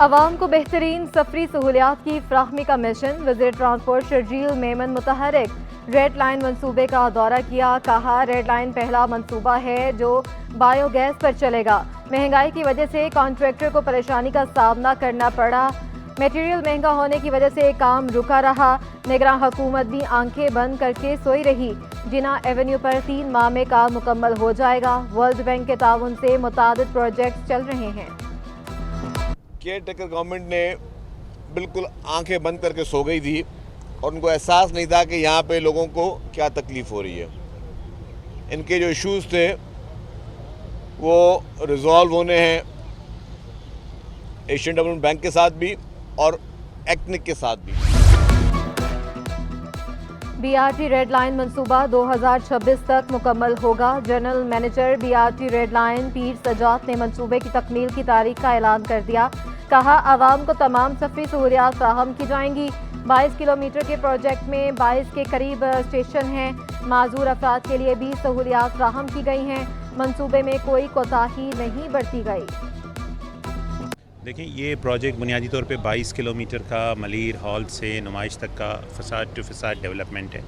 अवाम को बेहतरीन सफरी सहूलियात की फ्राहमी का मिशन। वज़ीर ट्रांसपोर्ट शर्जील मेमन मुतहरिक। रेड लाइन मनसूबे का दौरा किया, कहा रेड लाइन पहला मनसूबा है जो बायोगैस पर चलेगा। महंगाई की वजह से कॉन्ट्रैक्टर को परेशानी का सामना करना पड़ा। मटेरियल महंगा होने की वजह से काम रुका रहा। निगरान हुकूमत भी आंखें बंद करके सोई रही। जिना एवेन्यू पर 3 माह में काम मुकम्मल हो जाएगा। वर्ल्ड बैंक के ताउन से मुतादिद प्रोजेक्ट चल रहे हैं। केयर टेकर गवर्नमेंट ने बिल्कुल आंखें बंद करके सो गई थी और उनको एहसास नहीं था कि यहाँ पे लोगों को क्या तकलीफ़ हो रही है। इनके जो इश्यूज़ थे वो रिजॉल्व होने हैं एशियन डेवलपमेंट बैंक के साथ भी और एक्निक के साथ भी। बीआरटी रेड लाइन मंसूबा 2026 तक मुकम्मल होगा। General manager BRT red line पीर सजात ने मंसूबे की तकमील की तारीख का ऐलान कर दिया। कहा आवाम को तमाम सफरी सहूलियात फराहम की जाएंगी। 22 किलोमीटर के प्रोजेक्ट में 22 के करीब स्टेशन हैं। माजूर अफराद के लिए भी सहूलियात फराहम की गई हैं। मंसूबे में कोई कोताही नहीं बरती गई। देखिए, ये प्रोजेक्ट बुनियादी तौर पे 22 किलोमीटर का मलीर हॉल से नुमाइश तक का फसाद टू फसाद डेवलपमेंट है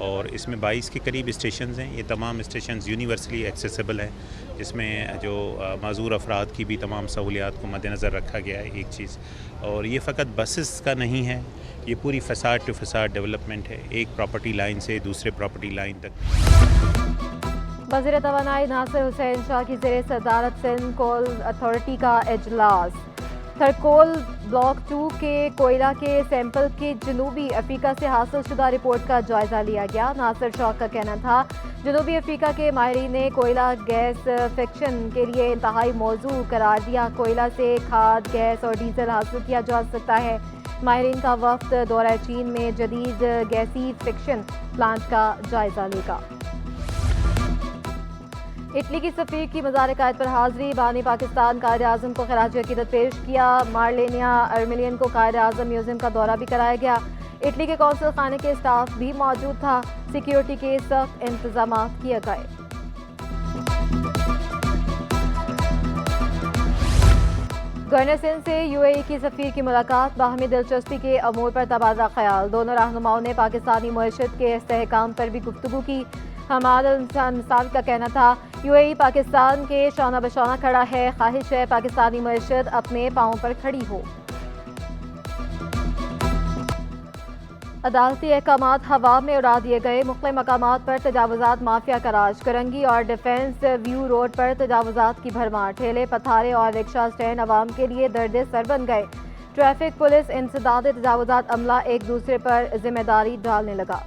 और इसमें 22 के करीब स्टेशंस हैं। ये तमाम स्टेशंस यूनिवर्सली एक्सेसिबल हैं, जिसमें जो माजूर अफराद की भी तमाम सहूलियात को मद्देनज़र रखा गया है। एक चीज़, और ये फ़कत बसेस का नहीं है, ये पूरी फसाद टू फसाद डेवलपमेंट है, एक प्रॉपर्टी लाइन से दूसरे प्रॉपर्टी लाइन तक। वज़ीर तवानाई नासिर हुसैन शाह की ज़ेर सदारत सिंध कोल अथॉरिटी का इजलास। थरकोल ब्लॉक 2 के कोयला के सैंपल की जनूबी अफ्रीका से हासिल शुदा रिपोर्ट का जायजा लिया गया। नासिर शाह का कहना था जनूबी अफ्रीका के माहिरीन ने कोयला गैस फिक्शन के लिए इंतहाई मौजू करार दिया। कोयला से खाद, गैस और डीजल हासिल किया जा सकता है। माहिरीन का वफ्द दौरा चीन में जदीद गैसी फिक्शन प्लांट का जायजा लेगा। इटली की सफीर की मज़ार कायद पर हाज़री। बानी पाकिस्तान कायद आज़म को खराज अकीदत पेश किया। मार्लेनिया अर्मिलियन को कायद आज़म म्यूजियम का दौरा भी कराया गया। इटली के कौंसल खाने के स्टाफ भी मौजूद था। सिक्योरिटी के सख्त इंतजाम किए गए। गवर्नर सिंध से यूएई की सफीर की मुलाकात। बाहमी दिलचस्पी के अमूर पर तबादला ख्याल। दोनों रहनुमाओं ने पाकिस्तानी मईशत के इस्तेहकाम पर भी गुफ्तगू की। हमाद इंसान का कहना था यूएई पाकिस्तान के शाना बशाना खड़ा है। ख्वाहिश है पाकिस्तानी मईशत अपने पांव पर खड़ी हो। अदालती अहकामात हवा में उड़ा दिए गए। मुख्तलिफ मकामात पर तजावुजात माफिया का राज। करंगी और डिफेंस व्यू रोड पर तजावुजात की भरमार। ठेले, पथारे और रिक्शा स्टैंड आवाम के लिए दर्द सर बन गए। ट्रैफिक पुलिस इंसदाद तजावुजात अमला एक दूसरे पर जिम्मेदारी डालने लगा।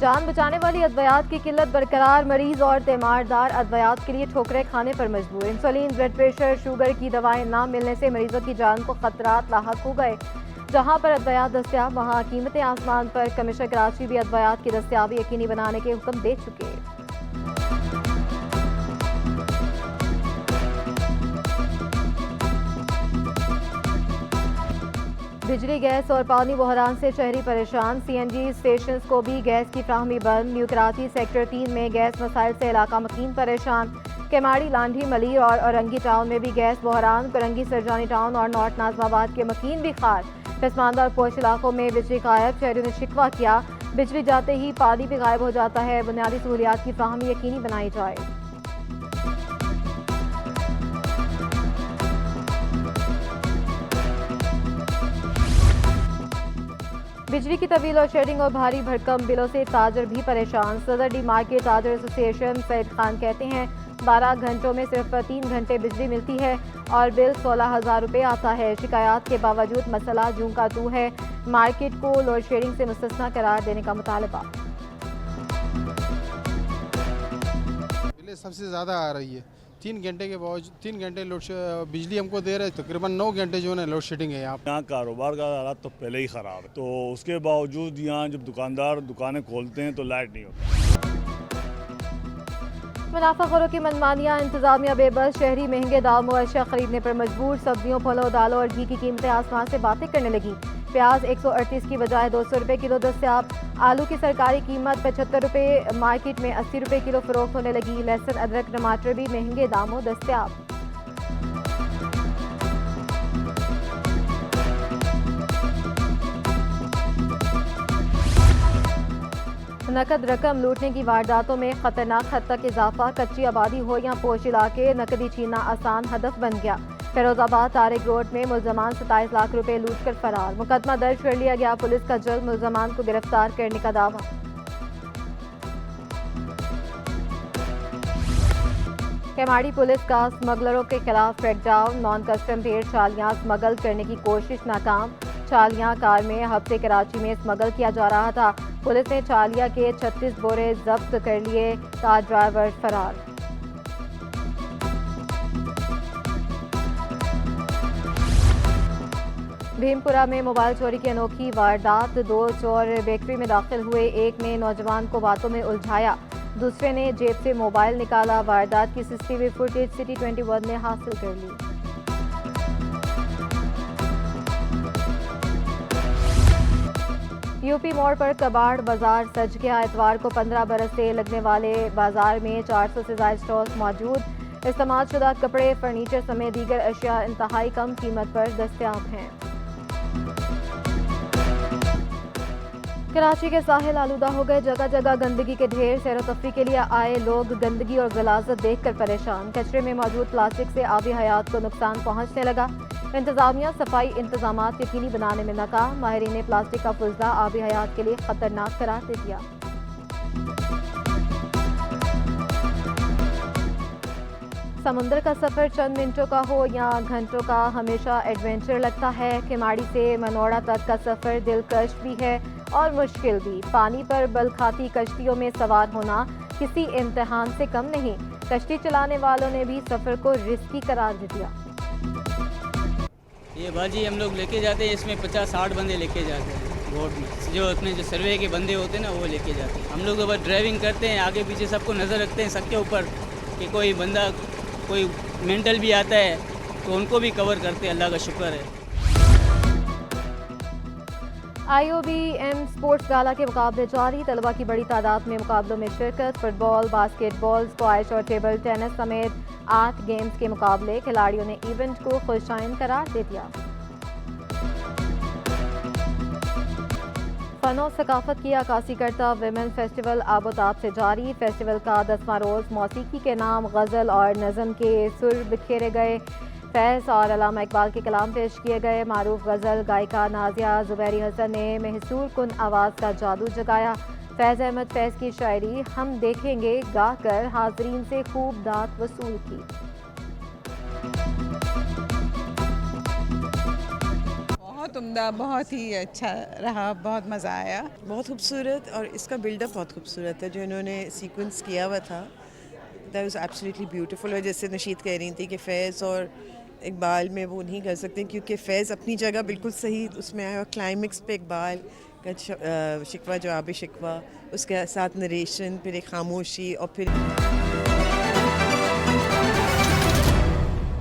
जान बचाने वाली अद्वियात की किल्लत बरकरार। मरीज और तीमारदार अद्वियात के लिए ठोकरें खाने पर मजबूर। इंसुलिन, ब्लड प्रेशर, शुगर की दवाएं ना मिलने से मरीजों की जान को खतरात लाहक हो गए। जहां पर अद्वियात दस्तियाब वहां कीमतें आसमान पर। कमिश्नर कराची भी अद्वियात की दस्तियाबी यकीनी बनाने के हुक्म दे चुके। बिजली, गैस और पानी बहरान से शहरी परेशान। सीएनजी स्टेशन को भी गैस की फ्राहमी बंद। न्यू कराची सेक्टर 3 में गैस मसाइल से इलाका मकीन परेशान। केमाड़ी, लांढी, मलीर और औरंगी टाउन में भी गैस बहरान। करंगी, सरजानी टाउन और नॉर्थ नाजमाबाद के मकीन भी खार। पसमानदा और पोश इलाकों में बिजली गायब। शहरियों ने शिकवा किया बिजली जाते ही पानी भी गायब हो जाता है। बुनियादी सहूलियात की फ्राहमी यकीनी बनाई जाए। बिजली की तवील और शेडिंग और भारी भरकम बिलों से ताजर भी परेशान। सदर डी मार्केट ताजर एसोसिएशन सैयद खान कहते हैं 12 घंटों में सिर्फ 3 घंटे बिजली मिलती है और बिल 16,000 रुपये आता है। शिकायत के बावजूद मसला जूं का तू है। मार्केट को लोड शेडिंग से मुस्तस्ना करार देने का मुतालबा। बिल सबसे ज़्यादा आ रही है। 3 घंटे के बावजूद 3 घंटे बिजली हमको दे रहे हैं। तकरीबन 9 घंटे जो है लोड शेडिंग है। यहाँ कारोबार का हालात तो पहले ही ख़राब है, तो उसके बावजूद यहाँ जब दुकानदार दुकानें खोलते हैं तो लाइट नहीं होती। मुनाफाखोरों की मनमानियाँ, इंतजामिया बेबस। शहरी महंगे दामों अशिया खरीदने पर मजबूर। सब्जियों, फलों, दालों और घी की कीमतें आसमान से बातें करने लगी। प्याज 138 की बजाय 200 रुपये किलो दस्तयाब। आलू की सरकारी कीमत 75 रुपये, मार्केट में 80 रुपये किलो फरोख्त होने लगी। लहसुन, अदरक, टमाटर भी महंगे दामों दस्तयाब। नकद रकम लूटने की वारदातों में खतरनाक हद तक इजाफा। कच्ची आबादी हो या पोश इलाके, नकदी छीनना आसान हदफ बन गया। फिरोजाबाद तारिक रोड में मुलजमान 27 लाख रुपए लूट कर फरार। मुकदमा दर्ज कर लिया गया। पुलिस का जल्द मुलजमान को गिरफ्तार करने का दावा। केमाड़ी पुलिस का स्मगलरों के खिलाफ क्रैकडाउन। नॉन कस्टम पेड़ चालियां स्मगल करने की कोशिश नाकाम। चालियां कार में हब से कराची में स्मगल किया जा रहा था। पुलिस ने चालिया के 36 बोरे जब्त कर लिए। कार ड्राइवर फरार। भीमपुरा में मोबाइल चोरी की अनोखी वारदात। 2 चोर बेकरी में दाखिल हुए। एक ने नौजवान को बातों में उलझाया, दूसरे ने जेब से मोबाइल निकाला। वारदात की सीसीटीवी फुटेज सिटी 21 ने हासिल कर ली। यूपी मोड़ पर कबाड़ बाजार सज गया। इतवार को 15 बरस से लगने वाले बाजार में 400 से ज्यादा स्टॉल्स मौजूद। इस्तेमाल शुदा कपड़े, फर्नीचर समेत दीगर अशिया इंतहाई कम कीमत पर दस्तयाब हैं। कराची के साहिल आलूदा हो गए। जगह जगह गंदगी के ढेर। सैर व तफरी के लिए आए लोग गंदगी और गलाजत देखकर परेशान। कचरे में मौजूद प्लास्टिक से आबी हयात को नुकसान पहुंचने लगा। इंतजामिया सफाई इंतजामात यकीनी बनाने में नाकाम। माहिरीन ने प्लास्टिक का फुजला आबी हयात के लिए खतरनाक करार दे दिया। समुद्र का सफर चंद मिनटों का हो या घंटों का, हमेशा एडवेंचर लगता है। केमाड़ी से मनोड़ा तक का सफर दिलकश भी है और मुश्किल भी। पानी पर बलखाती कश्तियों में सवार होना किसी इम्तिहान से कम नहीं। कश्ती चलाने वालों ने भी सफर को रिस्की करार दे दिया। ये बाजी हम लोग लेके जाते हैं, इसमें 50-60 बंदे लेके जाते हैं बोट में। जो अपने जो सर्वे के बंदे होते हैं ना, वो लेके जाते हैं। हम लोग तो बस ड्राइविंग करते हैं, आगे पीछे सबको नज़र रखते हैं, सबके ऊपर कि कोई बंदा कोई मेंटल भी आता है तो उनको भी कवर करते हैं। अल्लाह का शुक्र है। IOBM स्पोर्ट्स गाला के मुकाबले जारी। तलबा की बड़ी तादाद में मुकाबलों में शिरकत। फुटबॉल, बास्केटबॉल, स्क्वैश और टेबल टेनिस समेत 8 गेम्स के मुकाबले। खिलाड़ियों ने इवेंट को खुशाइन करार दे दिया। फनो सकाफत की अक्कासी करता विमेन फेस्टिवल आबोताब से जारी। फेस्टिवल का 10वां रोज़ मौसीकी के नाम, गज़ल और नज़म के सुर बिखेरे गए। फैज़ और अल्लामा इकबाल के कलाम पेश किए गए। मारूफ गज़ल गायिका नाजिया ज़ुबैरी हसन ने महसूर कुन आवाज़ का जादू जगाया। फैज़ अहमद फैज़ की शायरी हम देखेंगे गाकर हाज़रीन से खूब दात वसूल की। बहुत उम्दा, बहुत ही अच्छा रहा, बहुत मज़ा आया। बहुत खूबसूरत और इसका बिल्डअप बहुत खूबसूरत है जो इन्होंने सीक्वेंस किया हुआ था। That was absolutely beautiful. और जैसे नशीद कह रही थी कि फ़ैज़ और इकबाल में वो नहीं कर सकते क्योंकि फ़ैज़ अपनी जगह बिल्कुल सही उसमें आया। और क्लाइमेक्स पे इकबाल का शिकवा जवाब शिकवा, उसके साथ नरेशन, फिर एक खामोशी और फिर